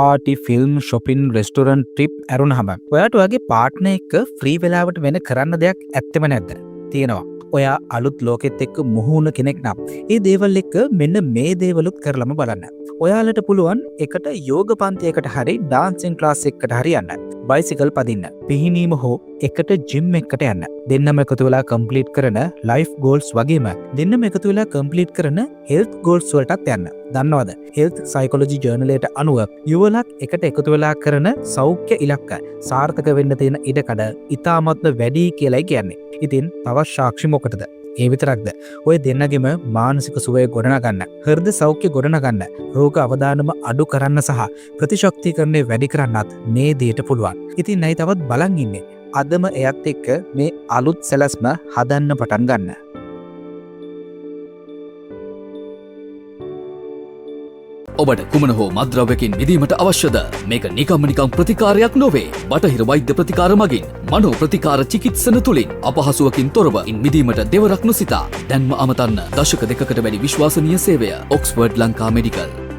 Party film shopping restaurant trip ඇරුණහම ඔයාට ඔයාගේ පාර්ට්නර් එක්ක ෆ්‍රී වෙලාවට වෙන කරන්න දෙයක් ඇත්තෙම නැද්ද? තියෙනවා. ඔයා අලුත් ලෝකෙත් එක්ක මුහුණ කෙනෙක් නම් ඒ දේවල් එක්ක මෙන්න මේ දේවලුත් කරලම බලන්න. ඔයාලට පුළුවන් එකට යෝග පන්තියකට හරි ඩාන්සින් ක්ලාස් එකකට හරි යන්න. බයිසිකල් පදින්න. පිහිනීම හෝ එකට ජිම් එකකට යන්න. දෙන්නම එකතු වෙලා කම්ප්ලීට් කරන ලයිෆ් ගෝල්ස් වගේම දෙන්නම එකතු වෙලා කම්ප්ලීට් කරන හෙල්ත් ගෝල්ස් වලටත් යන්න. දන්නවද? හෙල්ත් සයිකොලොජි ජර්නලයට අනුව යුවලක් එකට එකතු වෙලා කරන සෞඛ්‍ය ඉලක්ක සාර්ථක වෙන්න තියෙන ඉඩකඩ ඉතාමත්ම වැඩි කියලායි කියන්නේ. ඉතින් තවත් සාක්ෂි මොකටද? ඒ විතරක්ද? ඔය දෙන්නගෙම මානසික සුවය ගොඩනගන්න, හෘද සෞඛ්‍ය ගොඩනගන්න, රෝග අවදානම අඩු කරන්න සහ ප්‍රතිශක්තිකරණය වැඩි කරන්නත් මේ දේට පුළුවන්. ඉතින් නයි තවත් බලන් ඉන්නේ. අදම එයත් එක්ක මේ අලුත් සැලැස්ම හදන්න පටන් ගන්න. ඔබට කුමන හෝ මත්ද්‍රව්‍යකින් මිදීමට අවශ්‍යද? මේක නිකම් ප්‍රතිකාරයක් නොවේ. බටහිර වෛද්‍ය ප්‍රතිකාර මගින් මනෝ ප්‍රතිකාර චිකිත්සන තුලින් අපහසුවකින් තොරව ඉන් මිදීමට දෙවරක් නොසිතා දැන්ම අමතන්න දශක දෙකකට වැඩි විශ්වාසනීය සේවය ඔක්ස්ෆර්ඩ් ලංකා මෙඩිකල්.